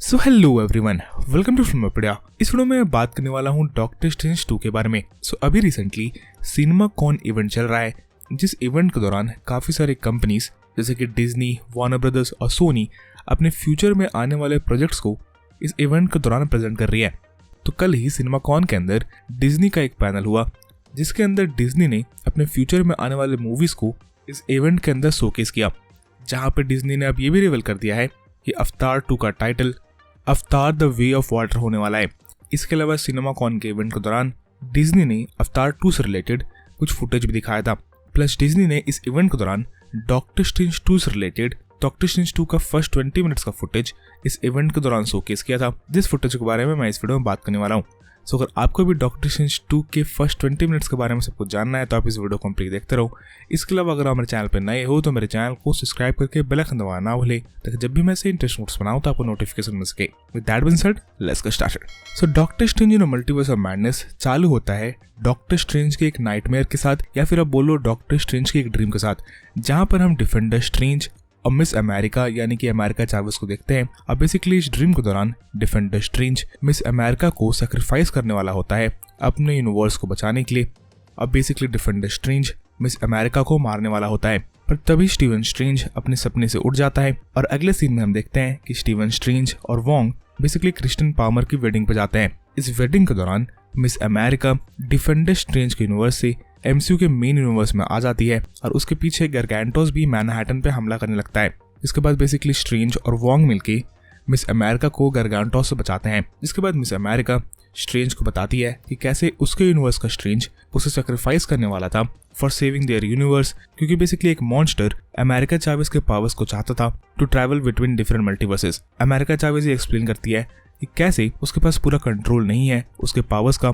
So hello everyone, welcome to Filmopedia. इस video में मैं बात करने वाला हूँ डॉक्टर स्ट्रेंज 2 के बारे में। अभी रिसेंटली सिनेमा कॉन इवेंट चल रहा है, जिस इवेंट के दौरान काफी सारे कंपनीज जैसे कि डिज्नी, वार्नर ब्रदर्स और सोनी अपने फ्यूचर में आने वाले प्रोजेक्ट्स को इस इवेंट के दौरान प्रेजेंट कर रही है। तो कल ही सिनेमा कॉन के अंदर डिज्नी का एक पैनल हुआ, जिसके अंदर डिज्नी ने अपने फ्यूचर में आने वाले मूवीज को इस इवेंट के अंदर शोकेस किया, जहाँ पे डिज्नी ने अब ये भी रिवील कर दिया है कि अवतार 2 का टाइटल अवतार द वे ऑफ वाटर होने वाला है। इसके अलावा सिनेमा कॉन के इवेंट के दौरान डिज्नी ने अवतार 2 से रिलेटेड कुछ फुटेज भी दिखाया था। प्लस डिज्नी ने इस इवेंट के दौरान डॉक्टर स्ट्रेंज 2 से रिलेटेड डॉक्टर स्ट्रेंज 2 का फर्स्ट 20 मिनट्स का फुटेज इस इवेंट के दौरान शोकेस किया था, जिस फुटेज के बारे में मैं इस वीडियो में बात करने वाला हूँ। अगर आपको भी डॉक्टर स्ट्रेंज 2 के फर्स्ट 20 मिनट्स के बारे में सब कुछ जानना है तो आप इस वीडियो को कंप्लीट देखते रहो। इसके अलावा अगर आप मेरे चैनल पर नए हो तो मेरे चैनल को सब्सक्राइब करके बेल आइकन दबाना ना भूले, ताकि जब भी मैं से इंटरेस्टिंग नोट्स बनाऊं तो आपको नोटिफिकेशन मिल सके। With that being said, let's get started. Doctor strange in multiverse of madness चालू होता है डॉक्टर स्ट्रेंज के एक नाइटमेयर के साथ, या फिर आप बोलो डॉक्टर स्ट्रेंज के एक ड्रीम के साथ, जहां पर हम डिफेंडर स्ट्रेंज और मिस अमेरिका यानी कि अमेरिका चावेस को देखते हैं। अब बेसिकली इस ड्रीम के दौरान डिफेंडर स्ट्रेंज मिस अमेरिका को सैक्रिफाइस करने वाला होता है अपने यूनिवर्स को बचाने के लिए। अब basically defender strange miss America को मारने वाला होता है, पर तभी स्टीवन स्ट्रेंज अपने सपने से उठ जाता है और अगले सीन में हम देखते हैं कि स्टीवन स्ट्रेंज और वोंग बेसिकली क्रिस्टियन पामर की वेडिंग पे जाते हैं। इस वेडिंग के दौरान मिस अमेरिका डिफेंडर स्ट्रेंज के यूनिवर्स से एमसीयू के मेन यूनिवर्स में आ जाती है और उसके पीछे गारगैंटोस भी मैनहट्टन पे हमला करने लगता है। इसके बाद बेसिकली स्ट्रेंज और वोंग मिलके मिस अमेरिका को गारगैंटोस से बचाते हैं। इसके बाद मिस अमेरिका स्ट्रेंज को बताती है कि कैसे उसके यूनिवर्स का स्ट्रेंज उसे सैक्रिफाइस करने वाला था फॉर सेविंग देयर यूनिवर्स, क्योंकि बेसिकली एक मॉन्स्टर अमेरिका चावेस के पावर्स को चाहता था to travel between different multiverses. America Chavez ये एक्सप्लेन करती है कि कैसे उसके पास पूरा कंट्रोल नहीं है उसके पावर्स का,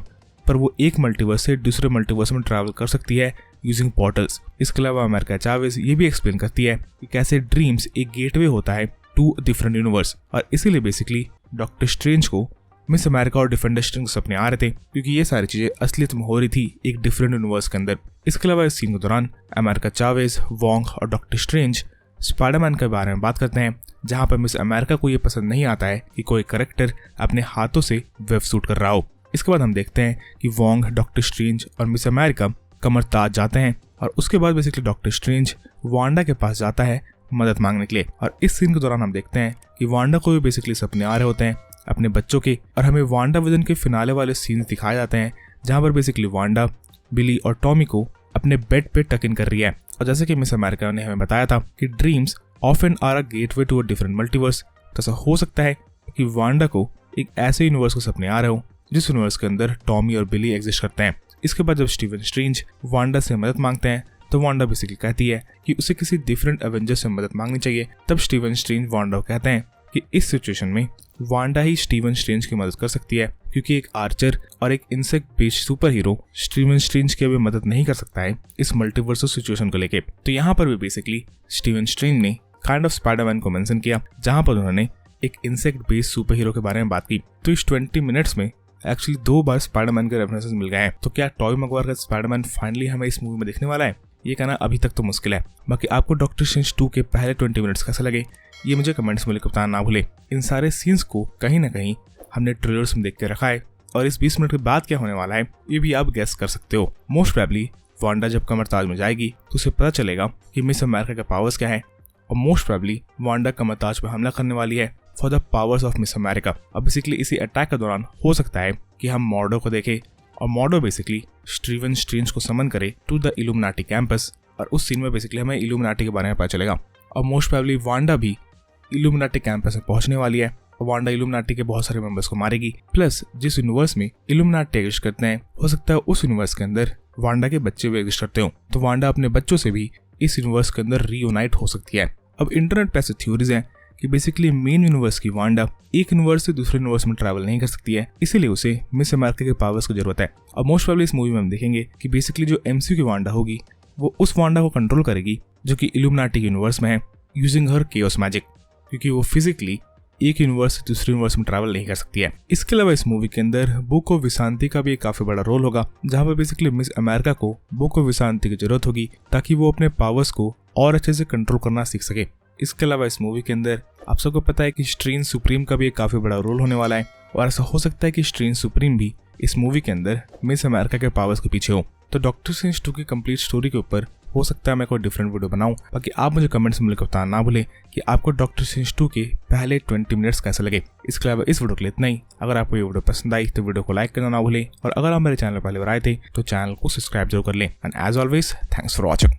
पर वो एक मल्टीवर्स से दूसरे मल्टीवर्स में ट्रैवल कर सकती है यूजिंग पोर्टल्स। इसके अलावा अमेरिका चावेस ये भी एक्सप्लेन करती है कि कैसे ड्रीम्स एक गेटवे होता है टू डिफरेंट यूनिवर्स, और इसीलिए बेसिकली डॉक्टर स्ट्रेंज को मिस अमेरिका और डिफेंडर स्ट्रेंज सपने आ रहे थे, क्योंकि ये सारी चीजें असलियत में हो रही थी एक डिफरेंट यूनिवर्स के अंदर। इसके अलावा इस सीन के दौरान अमेरिका चावेस, वोंग और डॉक्टर स्ट्रेंज स्पाइडरमैन के बारे में बात करते हैं, जहां पर मिस अमेरिका को ये पसंद नहीं आता है कि कोई कैरेक्टर अपने हाथों से वेब शूट कर रहा हो। इसके बाद हम देखते हैं कि वोंग, डॉक्टर स्ट्रेंज और मिस अमेरिका कमर ताज जाते हैं, और उसके बाद बेसिकली डॉक्टर स्ट्रेंज वांडा के पास जाता है मदद मांगने के लिए। और इस सीन के दौरान हम देखते हैं कि वांडा को भी बेसिकली सपने आ रहे होते हैं अपने बच्चों के, और हमें वांडा विजन के फिनाले वाले सीन दिखाए जाते हैं, जहां पर बेसिकली वांडा बिली और टॉमी को अपने बेड पे टक इन कर रही है। और जैसे कि मिस अमेरिका ने हमें बताया था कि dreams often are a gateway to a different multiverse, तो ऐसा हो सकता है कि वांडा को एक ऐसे यूनिवर्स को सपने आ रहे हो जिस यूनिवर्स के अंदर टॉमी और बिली एग्जिस्ट करते हैं। इसके बाद जब स्टीवन स्ट्रेंज वांडा से मदद मांगते हैं तो वांडा बेसिकली कहती है कि उसे किसी डिफरेंट एवेंजर्स से मदद मांगनी चाहिए। तब स्टीवन स्ट्रेंज वांडा को कहते हैं कि इस सिचुएशन में वांडा ही स्टीवन स्ट्रेंज की मदद कर सकती है, क्योंकि एक आर्चर और एक insect based super hero Steven strange की अभी मदद नहीं कर सकता है इस मल्टीवर्स सिचुएशन को लेके। तो यहाँ पर भी बेसिकली स्टीवन स्ट्रेंज ने काइंड ऑफ स्पाइडरमैन को मेंशन किया, जहां पर उन्होंने एक इंसेक्ट बेस्ड सुपर हीरो के बारे में बात की। तो इस 20 मिनट्स में एक्चुअली 2 बार स्पाइडरमैन के रेफरेंसेस मिल गए हैं। तो क्या टॉबी मैगवायर का स्पाइडरमैन फाइनली हमें इस मूवी में देखने वाला है? ये कहना अभी तक तो मुश्किल है। बाकी आपको डॉक्टर स्ट्रेंज 2 के पहले 20 मिनट्स कैसे लगे ये मुझे कमेंट्स में लिखकर बताना ना भूले। इन सारे सीन्स को कहीं ना कहीं हमने ट्रेलर्स में देख के रखा है, और इस 20 मिनट के बाद क्या होने वाला है ये भी आप गेस कर सकते हो। मोस्ट प्रोबेबली वांडा जब कमरताज में जाएगी तो उसे पता चलेगा कि मिस अमेरिका के पावर्स क्या है, और मोस्ट प्रोबेबली वांडा कमरताज पर हमला करने वाली है for the powers of miss America. अब बेसिकली इसी अटैक के दौरान हो सकता है कि हम मॉर्डो को देखें, और मॉर्डो बेसिकली स्टीवन स्ट्रेंज को समन करे टू द इल्यूमिनाटी कैंपस, और उस सीन में बेसिकली हमें इल्यूमिनाटी के बारे में पता चलेगा। और मोस्ट प्रोबेबली वांडा भी इल्यूमिनाटी कैंपस में पहुंचने वाली है, और वांडा इल्यूमिनाटी के बहुत सारे मेंबर्स को मारेगी। प्लस जिस यूनिवर्स में इल्यूमिनाटी एग्जिस्ट करते हैं हो सकता है उस यूनिवर्स के अंदर वांडा के बच्चे भी एग्जिस्ट करते हो, तो वांडा अपने बच्चों से भी इस यूनिवर्स के अंदर रीयूनाइट हो सकती है। अब इंटरनेट पे ऐसे थ्योरीज हैं कि बेसिकली मेन यूनिवर्स की वांडा एक यूनिवर्स से दूसरे यूनिवर्स में ट्रैवल नहीं कर सकती है, इसीलिए उसे मिस अमेरिका के पावर्स की जरूरत है। अब मोस्ट प्रोबेबली इस मूवी में हम देखेंगे कि बेसिकली जो एमसीयू की वांडा होगी वो उस वांडा को कंट्रोल करेगी जो कि इल्यूमिनाटी यूनिवर्स में है, यूजिंग हर केओस मैजिक, क्योंकि वो फिजिकली एक यूनिवर्स से दूसरे यूनिवर्स में ट्रैवल नहीं कर सकती है। इसके अलावा इस मूवी के अंदर बुक ऑफ विशांति का भी एक काफी बड़ा रोल होगा, जहाँ पर बेसिकली मिस अमेरिका को बुक ऑफ विशांति की जरूरत होगी ताकि वो अपने पावर्स को और अच्छे से कंट्रोल करना सीख सके। इसके अलावा इस मूवी के अंदर आप सबको पता है कि स्ट्रेंज सुप्रीम का भी एक काफी बड़ा रोल होने वाला है और ऐसा हो सकता है कि स्ट्रेंज सुप्रीम भी इस मूवी के अंदर मिस अमेरिका के पावर्स के पीछे हो। तो डॉक्टर स्ट्रेंज 2 की कंप्लीट स्टोरी के ऊपर हो सकता है मैं कोई डिफरेंट वीडियो बनाऊं। बाकी आप मुझे कमेंट्स में लिखकर बताना ना भूलें कि आपको डॉक्टर स्ट्रेंज 2 के पहले 20 मिनट्स कैसे लगे। इसके अलावा इस वीडियो के लिए इतना ही। अगर आपको ये वीडियो पसंद आई तो वीडियो को लाइक करना ना भूलें और अगर आप मेरे चैनल पर पहले बार आए थे तो चैनल को सब्सक्राइब जरूर कर लें। And as always thanks for watching.